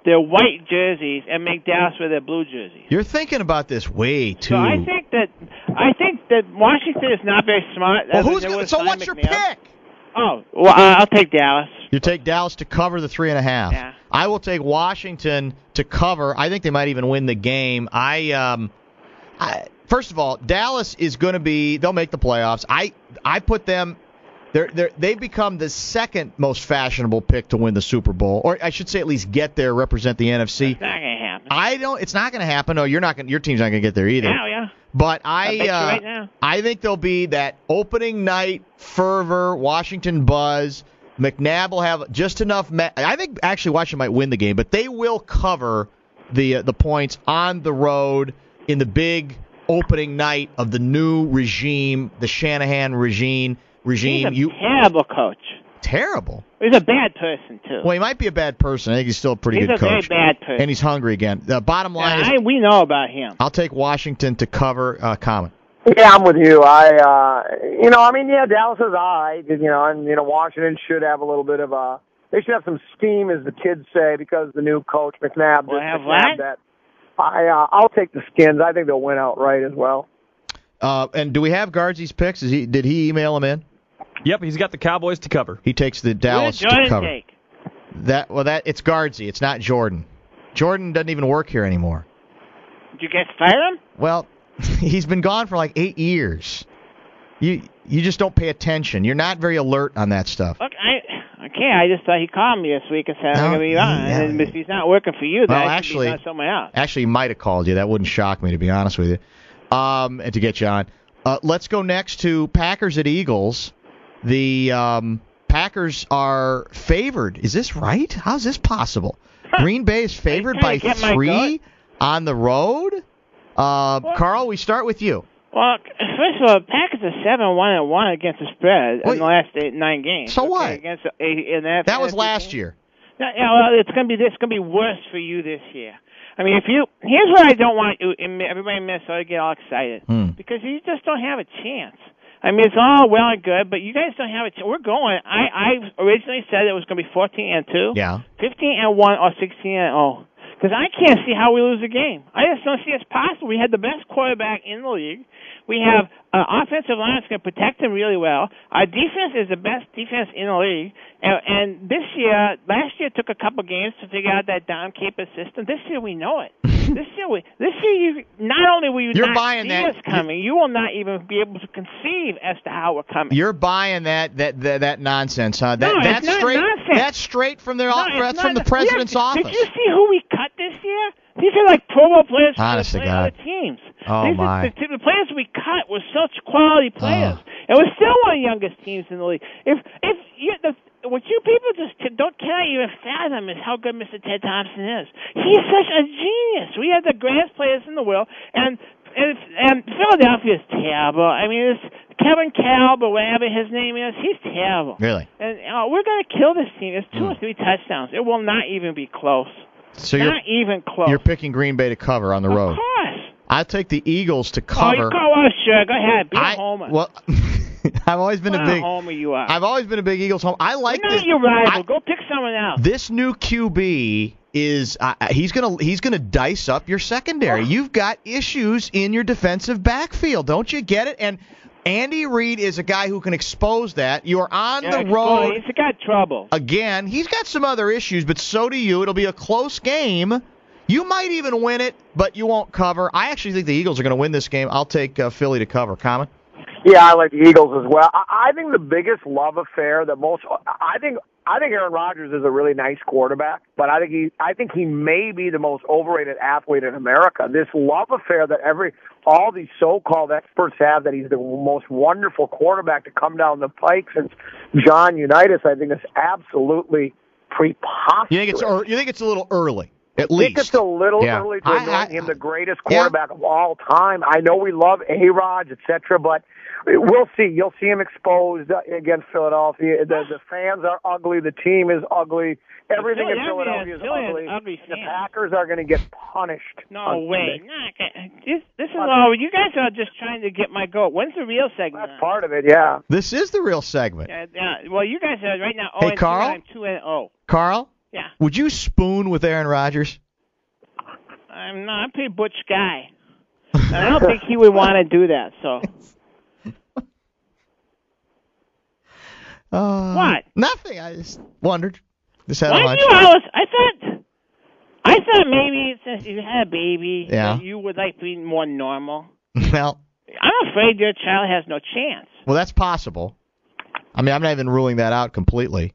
their white jerseys and make Dallas wear their blue jerseys. You're thinking about this way too. So I think that Washington is not very smart. Well, so what's your pick? Oh, well, I'll take Dallas. You take Dallas to cover the 3.5. Yeah. I will take Washington to cover. I think they might even win the game. First of all, Dallas is going to they'll make the playoffs. I put them. They've become the second most fashionable pick to win the Super Bowl, or I should say at least get there, represent the NFC. It's not going to happen. It's not going to happen. No, you're not going. Your team's not going to get there either. Yeah. But I think there'll be that opening night fervor, Washington buzz. McNabb will have just enough. I think actually Washington might win the game, but they will cover the points on the road in the big opening night of the new regime, the Shanahan regime. He's a terrible coach. Terrible. He's a bad person, too. Well, he might be a bad person. I think he's still a pretty good coach. He's a very bad person. And he's hungry again. The bottom line is... we know about him. I'll take Washington to cover. Comment. Yeah, I'm with you. Dallas is all right. And Washington should have a little bit of they should have some steam, as the kids say, because the new coach, McNabb, that. I'll take the Skins. I think they'll win outright as well. And do we have Guardsy's picks? Did he email them in? Yep, he's got the Cowboys to cover. He takes the Dallas to cover. Take? It's Guardsy. It's not Jordan. Jordan doesn't even work here anymore. Did you guys fire him? Well, he's been gone for like 8 years. You just don't pay attention. You're not very alert on that stuff. Look, I just thought he called me this week and said I'm going to be on. And if he's not working for you, then he's on somewhere else. Actually, he might have called you. That wouldn't shock me, to be honest with you. And to get you on. Let's go next to Packers at Eagles. The Packers are favored. Is this right? How is this possible? Green Bay is favored by 3 on the road? Carl, we start with you. Well, first of all, Packers are 7-1-1 against the spread in the last 9 games. So what? Against that was last year. Yeah, well, it's going to be worse for you this year. I mean, here's what I don't want everybody in Minnesota to get all excited because you just don't have a chance. I mean, it's all well and good, but you guys don't have a chance. We're going. I originally said it was going to be 14-2, 15-1, or 16-0. Because I can't see how we lose a game. I just don't see it's possible. We had the best quarterback in the league. We have an offensive line that's going to protect him really well. Our defense is the best defense in the league. And last year took a couple games to figure out that down keeper system. This year we know it. This year not only will you not see us coming, you will not even be able to conceive as to how we're coming. You're buying that nonsense, huh? It's not nonsense. That's straight from from the president's office. Did you see who we cut this year? These are like Pro Bowl players from other teams. Oh, my. The players we cut were such quality players. And we're still one of the youngest teams in the league. What you people just cannot even fathom is how good Mr. Ted Thompson is. He's such a genius. We have the greatest players in the world, and Philadelphia is terrible. I mean, it's Kevin Kalb or whatever his name is. He's terrible. Really? And we're going to kill this team. It's 2 or 3 touchdowns. It will not even be close. So not even close. You're picking Green Bay to cover on the road. Of course. I'll take the Eagles to cover. Sure. Go ahead. Be a homer. Well, I've always been a homer you are. I've always been a big Eagles homer. I like this. Not your rival. Go pick someone else. This new QB is he's gonna dice up your secondary. You've got issues in your defensive backfield. Don't you get it? And Andy Reid is a guy who can expose that. You are on the road. He's got trouble. Again, he's got some other issues, but so do you. It'll be a close game. You might even win it, but you won't cover. I actually think the Eagles are going to win this game. I'll take Philly to cover. Comment? Yeah, I like the Eagles as well. I think the biggest love affair that I think Aaron Rodgers is a really nice quarterback, but I think he may be the most overrated athlete in America. This love affair that all these so-called experts have, that he's the most wonderful quarterback to come down the pike since John Unitas, I think is absolutely preposterous. You think it's a little early? At least. I think it's a little early to anoint him the greatest quarterback of all time. I know we love A-Rod, etc., but we'll see. You'll see him exposed against Philadelphia. The fans are ugly. The team is ugly. Everything in Philadelphia is ugly. The Packers are going to get punished. No way. This is all. You guys are just trying to get my goat. When's the real segment? That's part of it, yeah. This is the real segment. Yeah. Well, you guys are right now 0-2. Hey, Carl? I'm 2-0. Carl? Yeah. Would you spoon with Aaron Rodgers? I'm not. I'm a pretty butch guy. And I don't think he would want to do that. So. What? Nothing. I just wondered. Just had Why a hunch. do you always? I thought maybe since you had a baby, Yeah. that you would like to be more normal. Well, I'm afraid your child has no chance. well, that's possible. I mean, I'm not even ruling that out completely.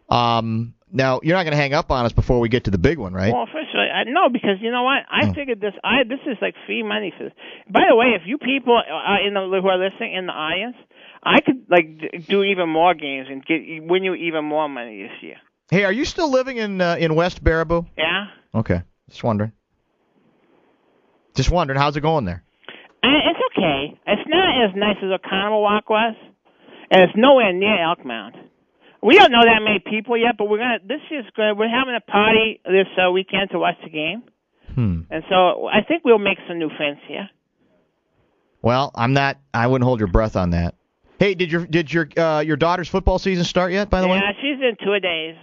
Now, you're not going to hang up on us before we get to the big one, right? Well, first of all, no, because you know what? I figured this. This is like free money for this. By the way, if you people who are listening in the audience, I could do even more games and win you even more money this year. Hey, are you still living in West Baraboo? Yeah. Okay, just wondering. How's it going there? It's okay. It's not as nice as a Carnival Walk was, and it's nowhere near Elkmount. We don't know that many people yet, but this year's good. We're having a party this weekend to watch the game, and so I think we'll make some new friends here. Well, I wouldn't hold your breath on that. Hey, did your daughter's football season start yet? By the way, yeah, she's in 2 days.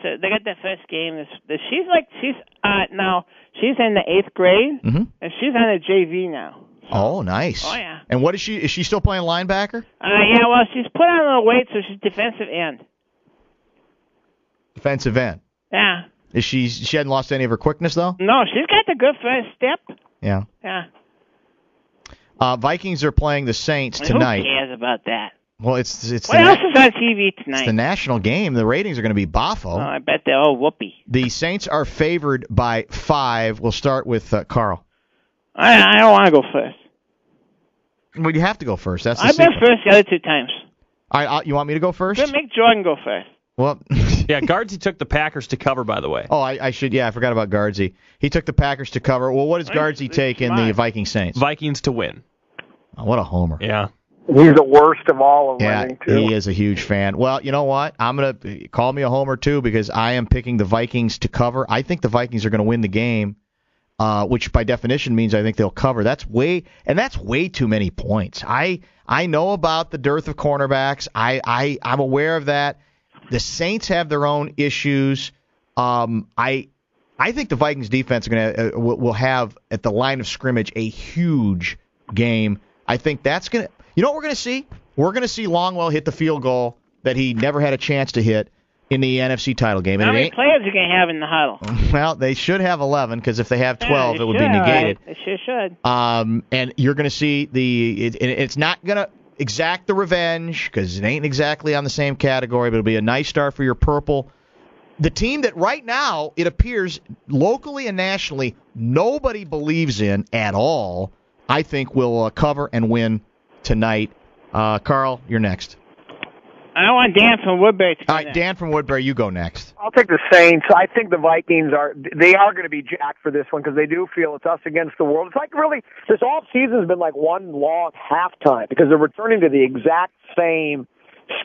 So they got their first game. She's now she's in the 8th grade, and she's on the JV now. Oh, nice. Oh yeah. And what is she? Is she still playing linebacker? Yeah. Well, she's put on a little weight, so she's defensive end. Defensive end. Yeah. Is she hadn't lost any of her quickness though? No, she's got the good first step. Yeah. Yeah. Vikings are playing the Saints tonight. Who cares about that? Well, it's what else is on TV tonight? It's the national game. The ratings are going to be boffo. Oh, I bet they're all whoopee. The Saints are favored by 5. We'll start with Carl. I don't want to go first. Well, you have to go first. I've been first the other 2 times. All right, you want me to go first? Good, make Jordan go first. Well, yeah, Guardsy took the Packers to cover, by the way. Oh, I should. Yeah, I forgot about Guardsy. He took the Packers to cover. Well, what does Guardsy take in the Viking Saints? Vikings to win. Oh, what a homer. Yeah. He's the worst of all of winning, too. He is a huge fan. Well, you know what? I'm going to call me a homer, too, because I am picking the Vikings to cover. I think the Vikings are going to win the game, which by definition means I think they'll cover. That's way too many points. I know about the dearth of cornerbacks. I'm aware of that. The Saints have their own issues. I think the Vikings defense are will have at the line of scrimmage a huge game. I think that's going to – you know what we're going to see? We're going to see Longwell hit the field goal that he never had a chance to hit in the NFC title game. How many players are you going to have in the huddle? Well, they should have 11 because if they have 12, it would be negated. Right. They sure should. And you're going to see it's not going to exact the revenge because it ain't exactly on the same category, but it'll be a nice start for your purple. The team that right now, it appears locally and nationally, nobody believes in at all, I think will cover and win tonight. Carl, you're next. I want Dan from Woodbury to go All right, next. Dan from Woodbury, you go next. I'll take the Saints. I think the Vikings are going to be jacked for this one because they do feel it's us against the world. It's like really this off season's been like one long halftime because they're returning to the exact same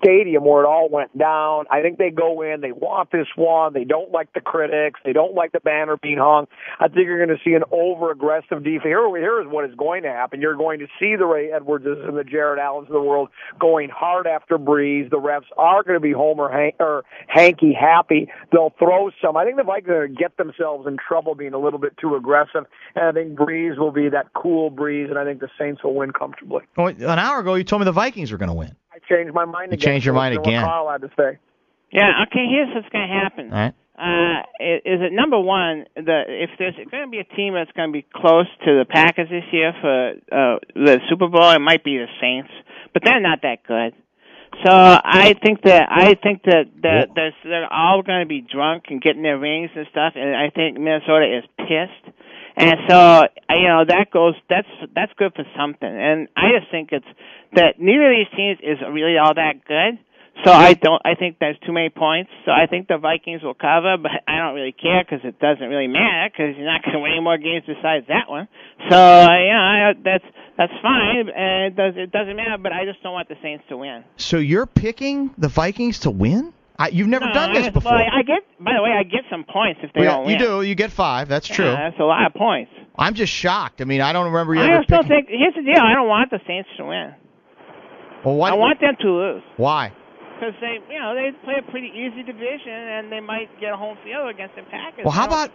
stadium where it all went down. I think they go in, they want this one, they don't like the critics, they don't like the banner being hung. I think you're going to see an over-aggressive defense. Here is what is going to happen. You're going to see the Ray Edwardses and the Jared Allens of the world going hard after Breeze. The refs are going to be hanky happy. They'll throw some. I think the Vikings are going to get themselves in trouble being a little bit too aggressive, and I think Breeze will be that cool Breeze, and I think the Saints will win comfortably. Oh, an hour ago, you told me the Vikings were going to win. I changed my mind again. You changed your mind again. What Carl had to say. Yeah, okay, here's what's going to happen. All right. Is it number one, if there's going to be a team that's going to be close to the Packers this year for the Super Bowl, it might be the Saints, but they're not that good. So I think that they're all going to be drunk and getting their rings and stuff, and I think Minnesota is pissed. And so, that's good for something. And I just think it's that neither of these teams is really all that good. So I think there's too many points. So I think the Vikings will cover, but I don't really care because it doesn't really matter because you're not going to win any more games besides that one. So, that's fine. And it doesn't matter, but I just don't want the Saints to win. So you're picking the Vikings to win? You've never done this before. Well, by the way, I get some points if they don't win. You do. You get 5. That's true. That's a lot of points. I'm just shocked. I mean, I don't remember you I ever just don't picking... think... Here's the deal. I don't want the Saints to win. Well, I want them to lose. Why? because they play a pretty easy division and they might get a home field against the Packers. Well, how about